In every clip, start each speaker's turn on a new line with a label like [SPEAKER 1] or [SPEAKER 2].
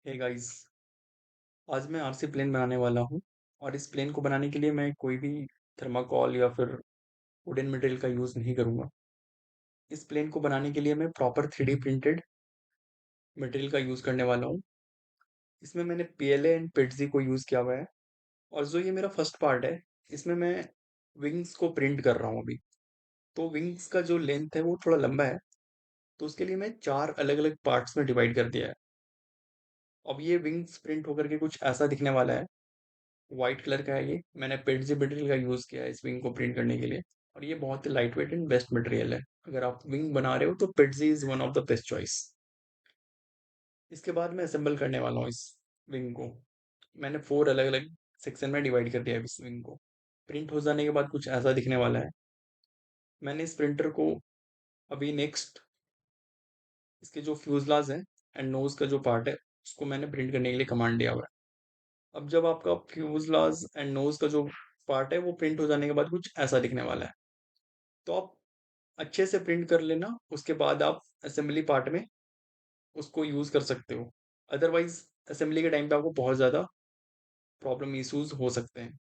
[SPEAKER 1] Hey guys. आज मैं RC plane बनाने वाला हूँ। और इस प्लेन को बनाने के लिए मैं कोई भी थर्माकोल या फिर वुडन मटेरियल का यूज़ नहीं करूँगा। इस प्लेन को बनाने के लिए मैं प्रॉपर 3D प्रिंटेड मटेरियल का यूज़ करने वाला हूँ। इसमें मैंने पीएलए एंड पिट्जी को यूज़ किया हुआ है। और जो ये मेरा फर्स्ट पार्ट है, इसमें मैं विंग्स को प्रिंट कर रहा हूँ अभी। तो विंग्स का जो लेंथ है वो थोड़ा लंबा है, तो उसके लिए मैं चार अलग अलग पार्ट्स में डिवाइड कर दिया है। अब ये विंग्स प्रिंट होकर के कुछ ऐसा दिखने वाला है। व्हाइट कलर का है ये। मैंने पेट्जी मटेरियल का यूज़ किया है इस विंग को प्रिंट करने के लिए। और ये बहुत ही light weight and best material है। अगर आप विंग बना रहे हो तो PETG is one of the best choice. इसके बाद मैं असेंबल करने वाला हूँ इस विंग को। मैंने 4 अलग अलग सेक्शन में डिवाइड कर दिया है इस विंग को। प्रिंट हो जाने के बाद कुछ ऐसा दिखने वाला है। मैंने इस प्रिंटर को अभी नेक्स्ट इसके जो फ्यूजलाज है एंड नोज का जो पार्ट है उसको मैंने प्रिंट करने के लिए कमांड दिया हुआ है। अब जब आपका फ्यूजलाज एंड नोज का जो पार्ट है वो प्रिंट हो जाने के बाद कुछ ऐसा दिखने वाला है। तो आप अच्छे से प्रिंट कर लेना, उसके बाद आप असेंबली पार्ट में उसको यूज़ कर सकते हो। अदरवाइज असेंबली के टाइम पे आपको बहुत ज़्यादा प्रॉब्लम इश्यूज हो सकते हैं।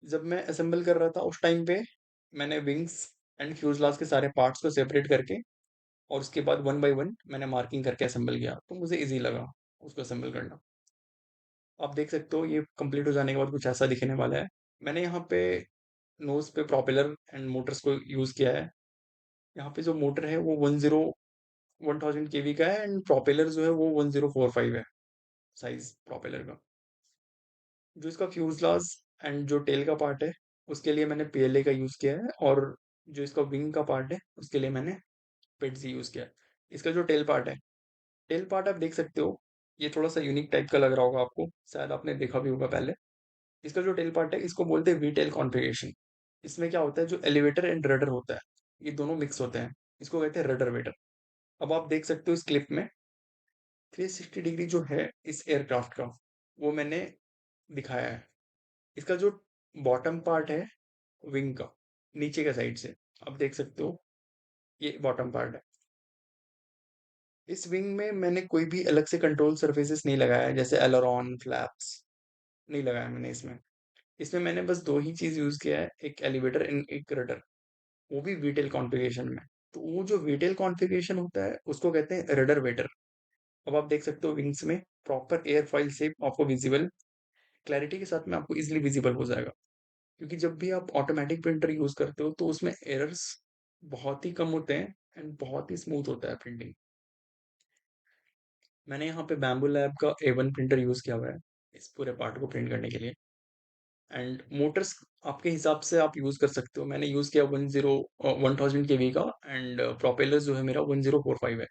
[SPEAKER 1] जब मैं असेंबल कर रहा था उस टाइम पे मैंने विंग्स एंड फ्यूजलाज के सारे पार्ट्स को सेपरेट करके और उसके बाद वन बाय वन मैंने मार्किंग करके असेंबल किया, तो मुझे ईजी लगा उसको असेंबल करना। आप देख सकते हो ये कंप्लीट हो जाने के बाद कुछ ऐसा दिखने वाला है। मैंने यहाँ पे नोज पे प्रोपेलर एंड मोटर्स को यूज़ किया है। यहाँ पे जो मोटर है वो 1000 केवी का है एंड प्रोपेलर जो है वो 1045 है साइज प्रोपेलर का। जो इसका फ्यूजलाज एंड जो टेल का पार्ट है उसके लिए मैंने पीएलए का यूज़ किया है। और जो इसका विंग का पार्ट है उसके लिए मैंने पेट्सी यूज़ किया है। इसका जो टेल पार्ट है, टेल पार्ट आप देख सकते हो, ये थोड़ा सा यूनिक टाइप का लग रहा होगा आपको, शायद आपने देखा भी होगा पहले। इसका जो टेल पार्ट है इसको बोलते हैं वी टेल कॉन्फ़िगरेशन। इसमें क्या होता है, जो एलिवेटर एंड रडर होता है ये दोनों मिक्स होते हैं। इसको कहते हैं रडर वेटर। अब आप देख सकते हो इस क्लिप में 360 डिग्री जो है इस एयरक्राफ्ट का वो मैंने दिखाया है। इसका जो बॉटम पार्ट है विंग का, नीचे का साइड से आप देख सकते हो, ये बॉटम पार्ट है। इस विंग में मैंने कोई भी अलग से कंट्रोल सरफेसेस नहीं लगाया है, जैसे एलरॉन फ्लैप्स नहीं लगाया मैंने इसमें। इसमें मैंने बस दो ही चीज यूज किया है, एक एलिवेटर एंड एक रडर, वो भी वीटेल कॉन्फ़िगरेशन में। तो वो जो वीटेल कॉन्फ़िगरेशन होता है उसको कहते हैं रडर वेटर। अब आप देख सकते हो विंग्स में प्रॉपर एयर फॉइल शेप आपको विजिबल, क्लैरिटी के साथ में आपको इजीली विजिबल हो जाएगा। क्योंकि जब भी आप ऑटोमेटिक प्रिंटर यूज करते हो तो उसमें एरर्स बहुत ही कम होते हैं एंड बहुत ही स्मूथ होता है प्रिंटिंग। मैंने यहाँ पे बैम्बू लैब का A1 प्रिंटर यूज किया हुआ है इस पूरे पार्ट को प्रिंट करने के लिए। एंड मोटर्स आपके हिसाब से आप यूज कर सकते हो। मैंने यूज किया 1000 केवी का एंड प्रोपेलर जो है मेरा 1045 है।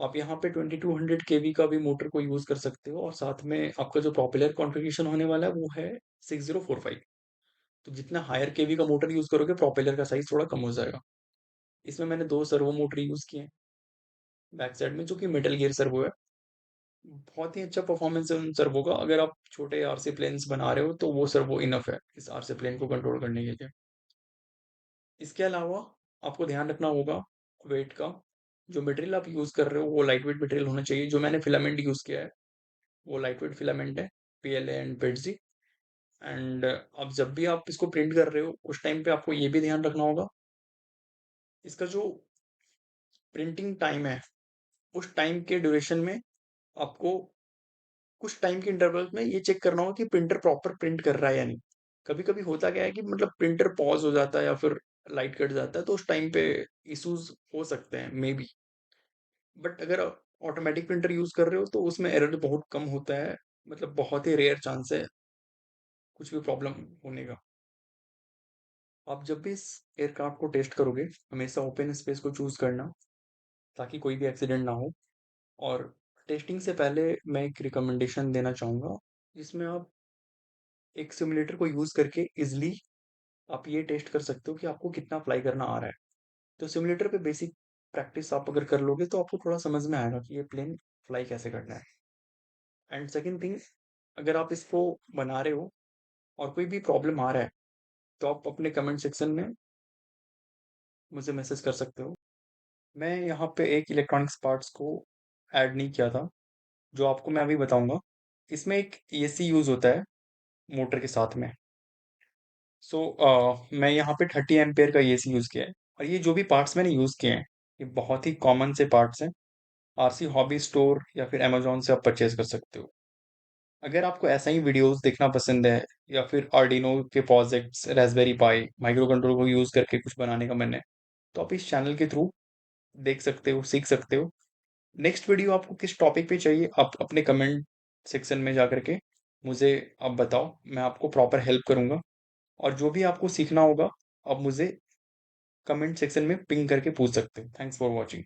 [SPEAKER 1] आप यहाँ पे 2200 केवी का भी मोटर को यूज कर सकते हो और साथ में आपका जो प्रोपेलर कॉन्फ़िगरेशन होने वाला है वो है 6045। तो जितना हायर केवी का मोटर यूज करोगे प्रोपेलर का साइज थोड़ा कम हो जाएगा। इसमें मैंने दो सर्वो मोटर यूज किए हैं बैक साइड में, जो कि मेटल गियर सर्वो है। बहुत ही अच्छा परफॉर्मेंस है उन सर्वो का। अगर आप छोटे आरसी प्लेन्स बना रहे हो तो वो सर्वो इनफ है इस आरसी प्लेन को कंट्रोल करने के लिए। इसके अलावा आपको ध्यान रखना होगा वेट का। जो मटेरियल आप यूज कर रहे हो वो लाइट वेट मटेरियल होना चाहिए। जो मैंने फिलामेंट यूज किया है वो लाइट वेट फिलामेंट है, पीएलए एंड पेटजी। एंड अब जब भी आप इसको प्रिंट कर रहे हो उस टाइम पे आपको ये भी ध्यान रखना होगा, इसका जो प्रिंटिंग टाइम है उस टाइम के ड्यूरेशन में आपको कुछ टाइम के इंटरवल में ये चेक करना होगा कि प्रिंटर प्रॉपर प्रिंट कर रहा है या नहीं। कभी कभी होता क्या है कि मतलब प्रिंटर पॉज हो जाता है या फिर लाइट कट जाता है, तो उस टाइम पे इश्यूज हो सकते हैं मे बी। बट अगर ऑटोमेटिक प्रिंटर यूज कर रहे हो तो उसमें एरर बहुत कम होता है। मतलब बहुत ही रेयर चांस है कुछ भी प्रॉब्लम होने का। आप जब भी इस एयरक्राफ्ट को टेस्ट करोगे हमेशा ओपन स्पेस को चूज करना, ताकि कोई भी एक्सीडेंट ना हो। और टेस्टिंग से पहले मैं एक रिकमेंडेशन देना चाहूँगा, जिसमें आप एक सिमुलेटर को यूज़ करके इजिली आप ये टेस्ट कर सकते हो कि आपको कितना फ्लाई करना आ रहा है। तो सिमुलेटर पे बेसिक प्रैक्टिस आप अगर कर लोगे तो आपको थोड़ा समझ में आएगा कि ये प्लेन फ्लाई कैसे करना है। एंड सेकंड थिंग, अगर आप इसको बना रहे हो और कोई भी प्रॉब्लम आ रहा है तो आप अपने कमेंट सेक्शन में मुझे मैसेज कर सकते हो। मैं यहाँ पे एक इलेक्ट्रॉनिक्स पार्ट्स को ऐड नहीं किया था, जो आपको मैं अभी बताऊंगा, इसमें एक एसी यूज होता है मोटर के साथ में। सो मैं यहाँ पे 30 एम्पेयर का एसी यूज किया है, और ये जो भी पार्ट्स मैंने यूज किए हैं, ये बहुत ही कॉमन से पार्ट्स हैं। आरसी हॉबी स्टोर या फिर अमेजोन से आप परचेज कर सकते हो। अगर आपको ऐसा ही वीडियोस देखना पसंद है, या फिर आर्डिनो के प्रोजेक्ट्स, रास्पबेरी पाई, माइक्रो कंट्रोलर को यूज करके कुछ बनाने का मन है, तो आप इस चैनल के थ्रू देख सकते हो, सीख सकते हो। नेक्स्ट वीडियो आपको किस टॉपिक पे चाहिए, आप अपने कमेंट सेक्शन में जा करके मुझे आप बताओ, मैं आपको प्रॉपर हेल्प करूंगा। और जो भी आपको सीखना होगा, आप मुझे कमेंट सेक्शन में पिंग करके पूछ सकते हो। Thanks for watching.